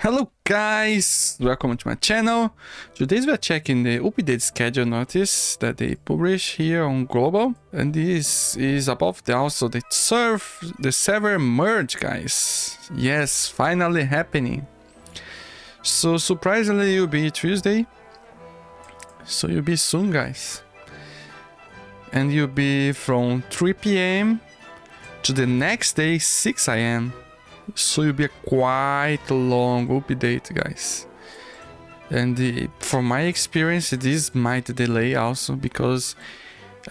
Hello guys, welcome to my channel. Today we are checking the update schedule notice that they publish here on global, and this is about the server merge, guys. Yes, finally happening. So surprisingly it'll be Tuesday, so you'll be soon, guys, and you'll be from 3 p.m. to the next day 6 a.m. So it'll be a quite long update, guys. And from my experience, this might delay also, because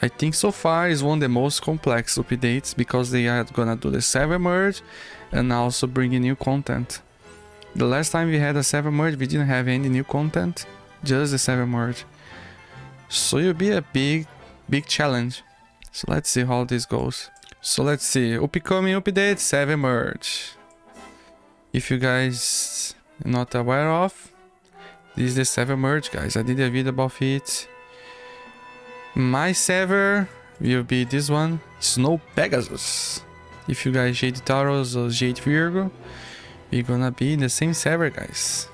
I think so far is one of the most complex updates, because they are gonna do the server merge and also bring in new content. The last time we had a server merge, we didn't have any new content, just the server merge. So it'll be a big challenge. So let's see how this goes. So let's see, upcoming update, server merge. If you guys are not aware of, this is the server merge, guys. I did a video about it. My server will be this one, Snow Pegasus. If you guys Jade Taurus or Jade Virgo, we're gonna be in the same server, guys.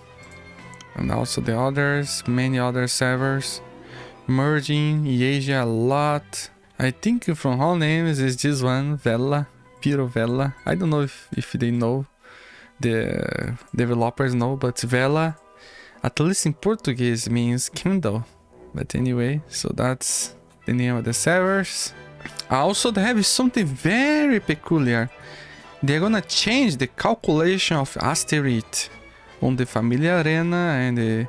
And also the others, many other servers merging in Asia a lot. I think from all names is this one, Vela, Piro Vela. I don't know if they know. The developers know, but Vela, at least in Portuguese, means Kindle. But anyway, so that's the name of the servers. Also, they have something very peculiar. They're gonna change the calculation of Asterite on the Familia Arena and the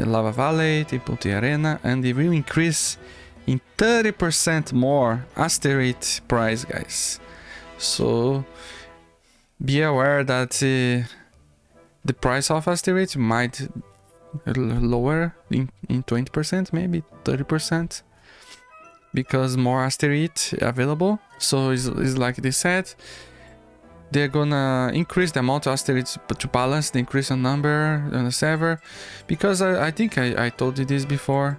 Lava Valley, Temple Arena, and they will increase in 30% more Asterite price, guys. So be aware that the price of Asterite might lower in 20%, maybe 30%, because more Asterite available. So it's like they said, they're gonna increase the amount of Asterite to balance the increase in number on the server, because I think I told you this before.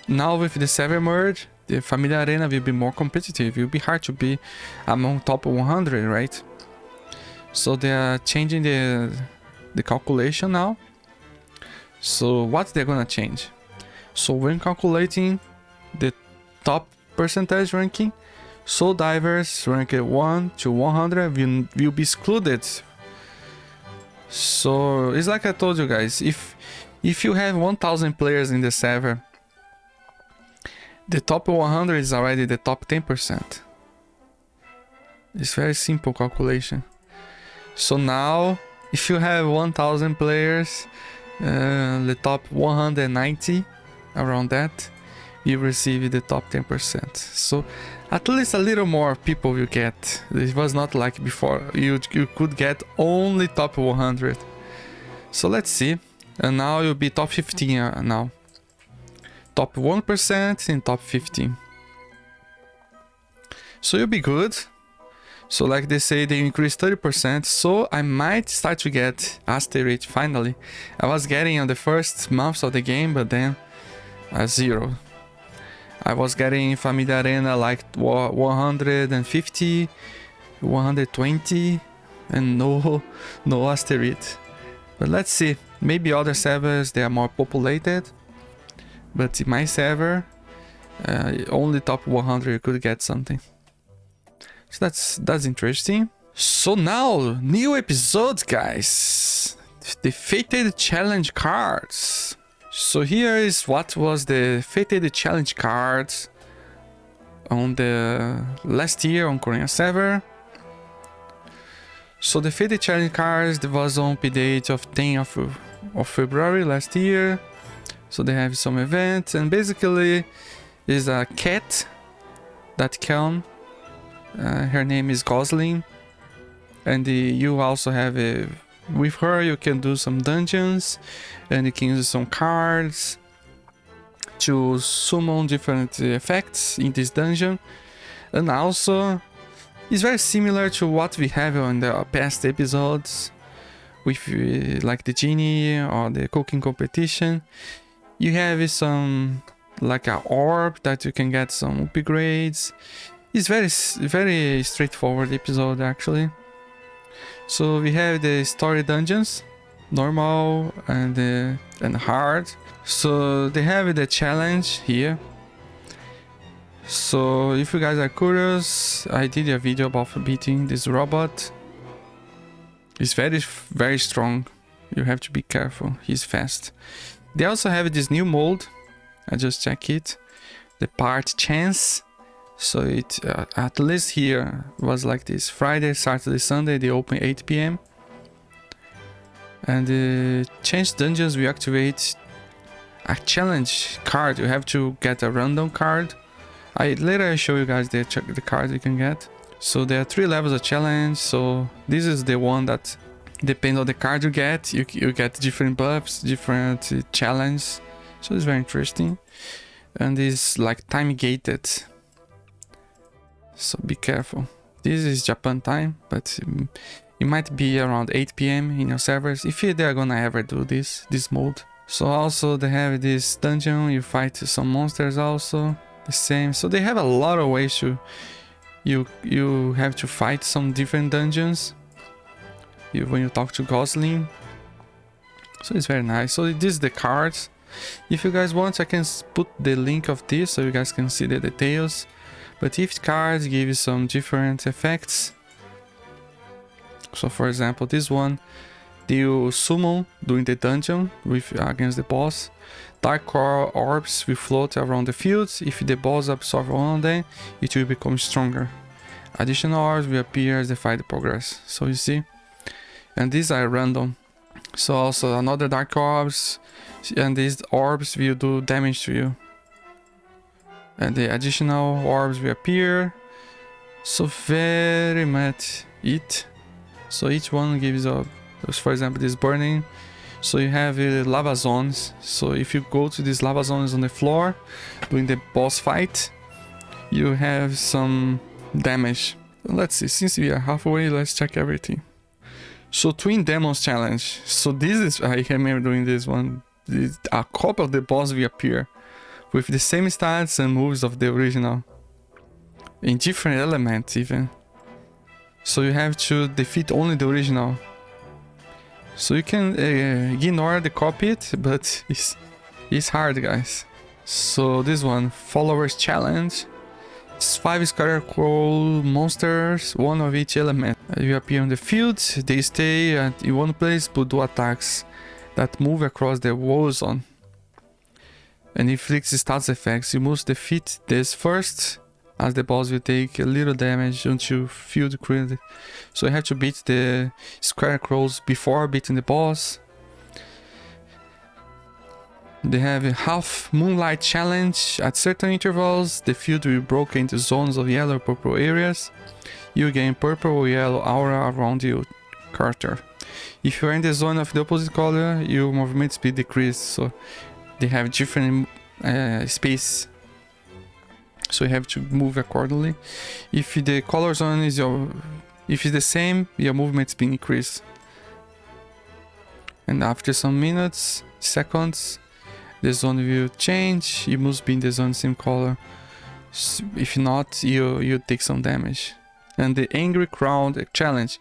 Now with the server merge, the Familia Arena will be more competitive. It will be hard to be among top 100, right? So they are changing the calculation now. So what they're gonna change? So when calculating the top percentage ranking, soul divers ranked 1 to 100 will be excluded. So it's like I told you guys, if you have 1000 players in the server, the top 100 is already the top 10%. It's very simple calculation. So now, if you have 1000 players, the top 190, around that, you receive the top 10%. So at least a little more people will get. It was not like before. You could get only top 100. So let's see. And now you'll be top 15 now. Top 1% and top 15. So you'll be good. So like they say, they increased 30%. So I might start to get Asterite finally. I was getting on the first months of the game, but then 0. I was getting Familia Arena like 150, 120, and no Asterite. But let's see. Maybe other servers, they are more populated. But in my server, only top 100 could get something. So that's interesting. So now, new episodes, guys. The Fated Challenge cards. So here is what was the Fated Challenge cards on the last year on Korean server. So the Fated Challenge cards, there was on update of 10th of February last year. So they have some events, and basically is a cat that can. Her name is Gosling, and you also have with her you can do some dungeons, and you can use some cards to summon different effects in this dungeon. And also it's very similar to what we have on the past episodes with like the genie or the cooking competition. You have some like an orb that you can get some upgrades. It's very straightforward episode actually. So we have the story dungeons, normal and hard. So they have the challenge here. So if you guys are curious, I did a video about beating this robot. He's very strong. You have to be careful. He's fast. They also have this new mode. I just check it. The part chance. So it at least here was like this. Friday, Saturday, Sunday they open 8 p.m. And the chance dungeons we activate a challenge card. You have to get a random card. Later I show you guys the cards you can get. So there are 3 levels of challenge. So this is the one that depends on the card you get. You get different buffs, different challenges. So it's very interesting. And it's like time gated. So be careful. This is Japan time, but it might be around 8 p.m. in your servers if they're gonna ever do this mode. So also they have this dungeon. You fight some monsters also. The same. So they have a lot of ways to you have to fight some different dungeons when you talk to Gosling. So it's very nice. So this is the cards. If you guys want, I can put the link of this so you guys can see the details. But each card gives you some different effects. So for example, this one, you summon during the dungeon against the boss. Dark orbs will float around the field. If the boss absorbs one of them, it will become stronger. Additional orbs will appear as the fight progresses. So you see, and these are random. So also another dark orbs, and these orbs will do damage to you. And the additional orbs will appear. So very much it. So each one gives a, for example, this burning. So you have lava zones. So if you go to these lava zones on the floor during the boss fight, you have some damage. Let's see, since we are halfway, let's check everything. So Twin Demons challenge. So this is, I remember doing this one. A copy of the boss will appear with the same stats and moves of the original, in different elements even. So you have to defeat only the original. So you can ignore the copy it, but it's hard, guys. So this one, Followers Challenge. It's 5 scarecrow monsters, one of each element. You appear on the field, they stay in one place but do attacks that move across the wall zone. And inflicts stats effects. You must defeat this first, as the boss will take a little damage until field cleared. So you have to beat the scarecrows before beating the boss. They have a half moonlight challenge. At certain intervals, the field will be broken into zones of yellow or purple areas. You gain purple or yellow aura around your character. If you are in the zone of the opposite color, your movement speed decreases. So they have different space. So you have to move accordingly. If the color zone is if it's the same, your movement speed increased. And after some minutes, seconds, the zone will change. You must be in the zone same color. If not, you take some damage. And the Angry Crowd challenge.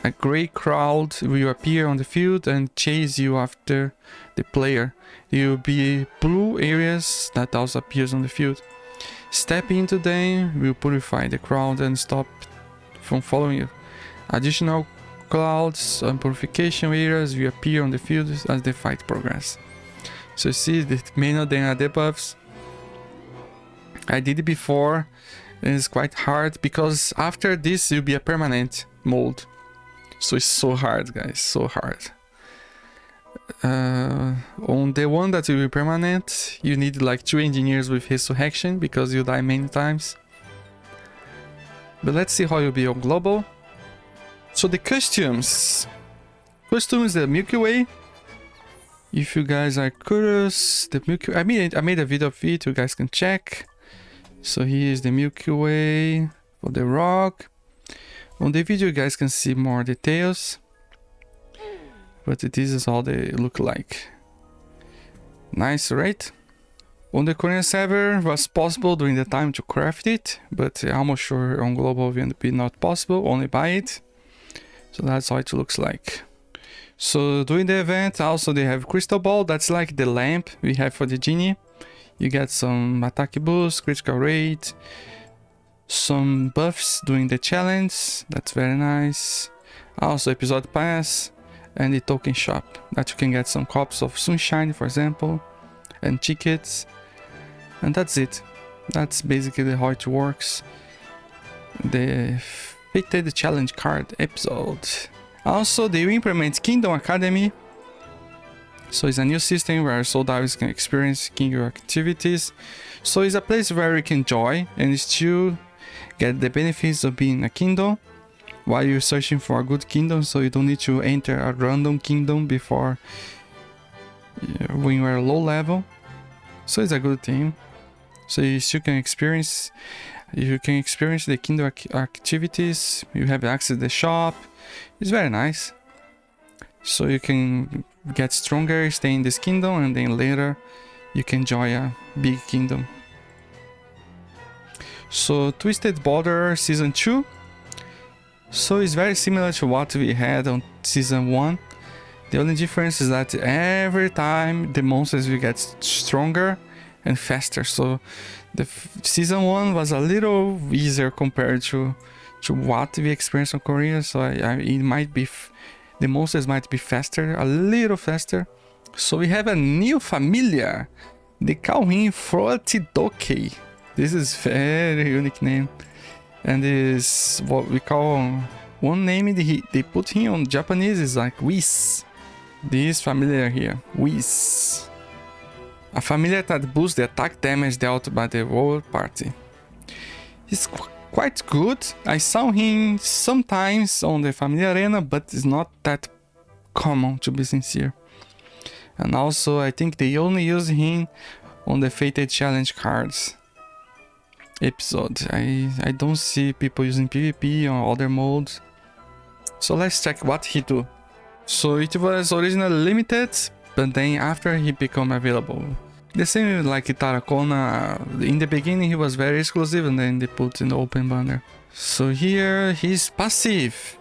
A grey crowd will appear on the field and chase you after the player. There will be blue areas that also appears on the field. Step into them will purify the crowd and stop from following you. Additional clouds and purification areas will appear on the field as the fight progresses. So you see, the main of them are debuffs. I did it before, and it's quite hard because after this will be a permanent mode. So it's so hard, guys, so hard. On the one that will be permanent, you need like 2 engineers with resurrection because you die many times. But let's see how you'll be on global. So the costumes. Costumes, the Milky Way. If you guys are curious, the Milky Way, I made a video of it, you guys can check. So here is the Milky Way for the rock. On the video you guys can see more details. But this is how they look like. Nice, right? On the Korean server was possible during the time to craft it, but I'm almost sure on global will be not possible, only buy it. So that's how it looks like. So during the event, also they have Crystal Ball. That's like the lamp we have for the genie. You get some attack boost, critical rate, some buffs during the challenge. That's very nice. Also episode pass and the token shop that you can get some copies of Sunshine, for example, and tickets. And that's it. That's basically how it works. The Fated Challenge card episode. Also, they will implement Kingdom Academy. So it's a new system where soul divers can experience kingdom activities. So it's a place where you can enjoy and still get the benefits of being a kingdom while you're searching for a good kingdom. So you don't need to enter a random kingdom before when you are low level. So it's a good thing. So you still can experience. You can experience the kingdom activities. You have access to the shop. It's very nice. So you can get stronger, stay in this kingdom, and then later you can enjoy a big kingdom. So Twisted Border Season 2. So it's very similar to what we had on Season 1. The only difference is that every time the monsters will get stronger and faster. So the Season 1 was a little easier compared to what we experienced on Korea. So it might be the monsters might be faster, a little faster. So we have a new familiar. They call him Floaty-Dokey. This is very unique name. And is what we call one name they put him on Japanese is like Whis. This familiar here, Whis. A familiar that boosts the attack damage dealt by the whole party. He's quite good. I saw him sometimes on the Familiar Arena, but it's not that common, to be sincere. And also, I think they only use him on the Fated Challenge cards episode. I don't see people using PvP or other modes. So let's check what he do. So it was originally limited, but then after he became available. The same like Taracona, in the beginning he was very exclusive and then they put in the open banner. So here he's passive.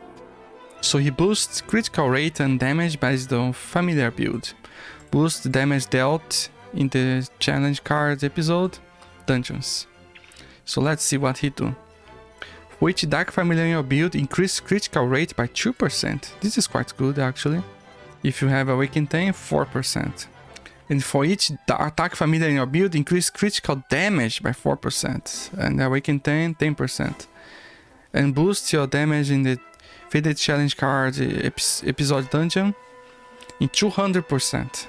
So he boosts critical rate and damage based on familiar build. Boosts damage dealt in the challenge cards episode, dungeons. So let's see what he do. For each dark familiar in your build, increase critical rate by 2%. This is quite good actually. If you have Awakened 10, 4%. And for each attack familiar in your build, increase critical damage by 4%. And Awakened 10, 10%. And boost your damage in the Fated Challenge card episode dungeon in 200%.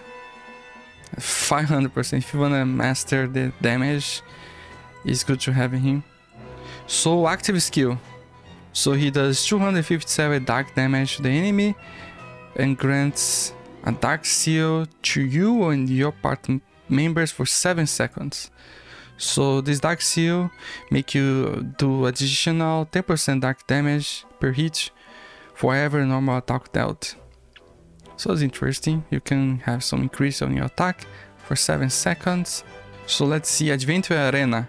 500%. If you wanna master the damage, it's good to have him. So active skill. So he does 257 dark damage to the enemy and grants a dark seal to you and your party members for 7 seconds. So this dark seal make you do additional 10% dark damage per hit for every normal attack dealt. So it's interesting. You can have some increase on your attack for 7 seconds. So let's see, Adventure Arena.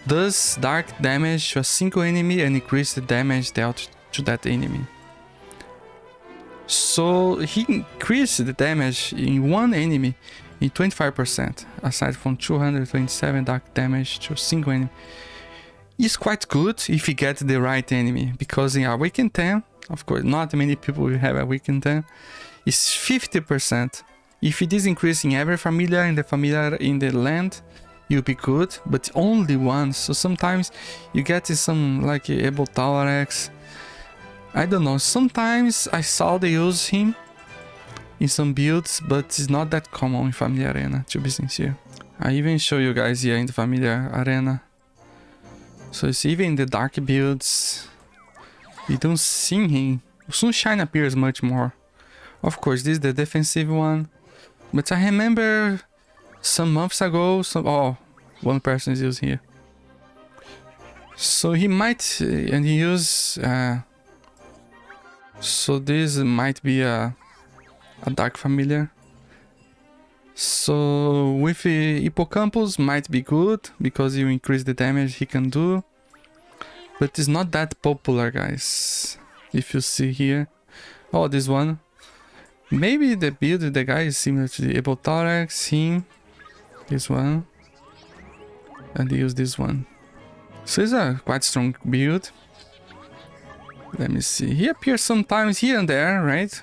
Does dark damage to a single enemy and increase the damage dealt to that enemy. So he increased the damage in one enemy in 25%, aside from 227 dark damage to a single enemy. It's quite good if you get the right enemy, because in Awakened 10, of course, not many people will have Awakened 10, it's 50%. If it is increasing every familiar in the land, you'll be good, but only once. So sometimes you get some like Able Tower X. I don't know, sometimes I saw they use him in some builds, but it's not that common in Familiar Arena, to be sincere. I even show you guys here in the Familiar Arena. So it's even in the dark builds, you don't see him. Sunshine appears much more. Of course, this is the defensive one. But I remember some months ago, one person is used here. So he might, and he use... so this might be a dark familiar. So with Hippocampus might be good because you increase the damage he can do, but it's not that popular, guys. if you see here. Oh, this one. Maybe the build of the guy is similar to the Thorax, him, this one, and use this one. So it's a quite strong build. Let me see. He appears sometimes here and there, right?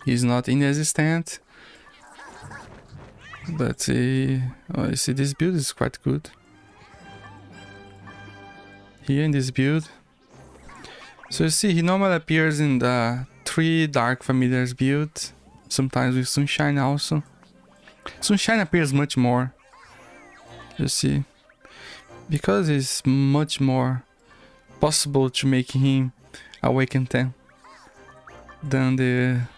He's not inexistent. But oh, you see, this build is quite good. Here in this build. So you see, he normally appears in the 3 Dark Familiars build. Sometimes with Sunshine also. Sunshine appears much more. You see. Because it's much more possible to make him Awaken 10 than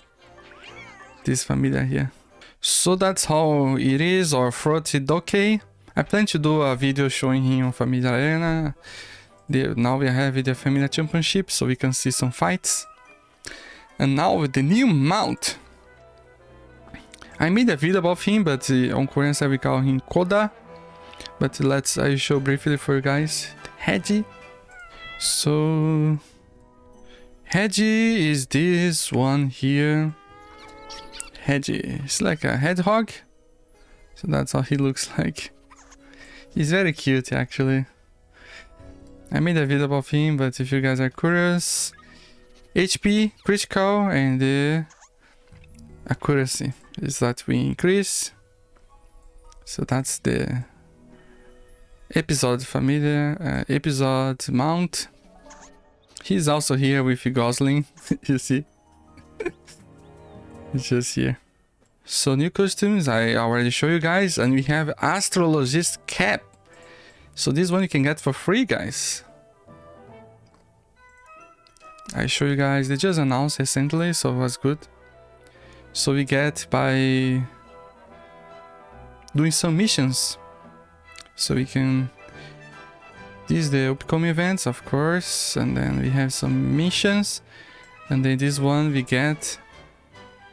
this familiar here. So that's how it is, or Floaty-Dokey. I plan to do a video showing him on Familiar Arena. Now we have the Familiar Championship, so we can see some fights. And now with the new mount. I made a video about him, but on Korean side we call him Koda. But I show briefly for you guys. Hedgie. So Hedgie is this one here. Hedgie. It's like a hedgehog. So that's how he looks like. He's very cute actually. I made a video about him, but if you guys are curious, HP, critical, and the accuracy is that we increase. So that's the episode familiar, episode mount. He's also here with Gosling, you see. It's just here. So new costumes, I already show you guys, and we have Astrologist cap. So this one you can get for free, guys. I show you guys, they just announced recently, so it was good. So we get by doing some missions. So we can... These the upcoming events, of course, and then we have some missions. And then this one we get...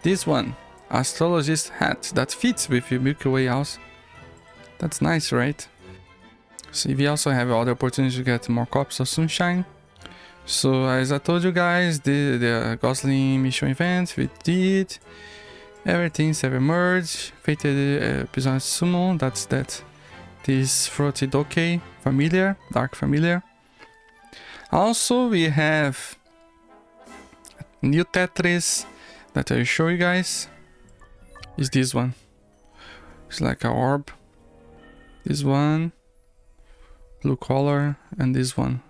This one, Astrologist hat, that fits with the Milky Way Outfit. That's nice, right? So we also have other opportunities to get more copies of Sunshine. So as I told you guys, the Gosling mission event, we did everything, 7 merge, fated episode summon, that's that. This Floaty-Dokey familiar, dark familiar. Also we have new Tetris that I'll show you guys. Is this one. It's like a orb. This one, blue color, and this one,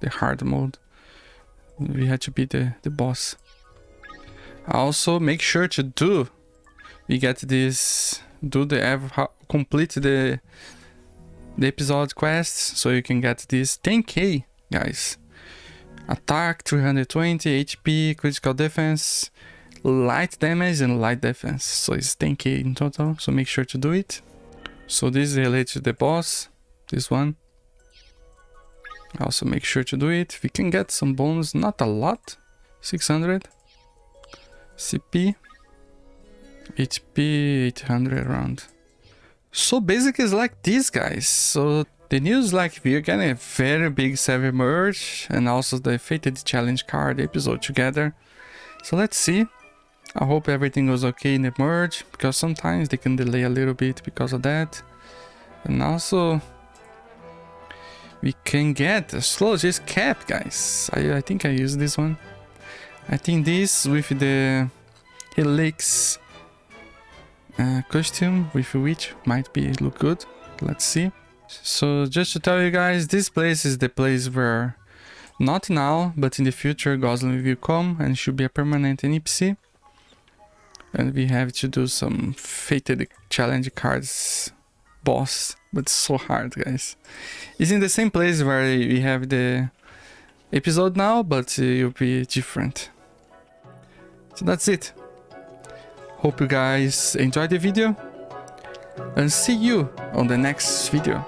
the hard mode. We had to beat the boss. Also make sure to we get this, complete the episode quests, so you can get this 10k, guys. Attack, 320 HP, critical defense, light damage and light defense. So it's 10k in total, so make sure to do it. So this is related to the boss, this one. Also make sure to do it. We can get some bonus, not a lot, 600. CP, HP 800 around. So basically it's like this, guys. So the news, like, we're getting a very big server merge and also the Fated Challenge card episode together. So let's see. I hope everything goes okay in the merge, because sometimes they can delay a little bit because of that. And also we can get a Astrologist cap, guys. I think I use this one. I think this with the Helix costume with which might be look good. Let's see. So just to tell you guys, this place is the place where not now but in the future Gosling will come and should be a permanent NPC. And we have to do some Fated Challenge cards boss, but it's so hard, guys. It's in the same place where we have the episode now, but it will be different. So that's it. Hope you guys enjoyed the video and see you on the next video.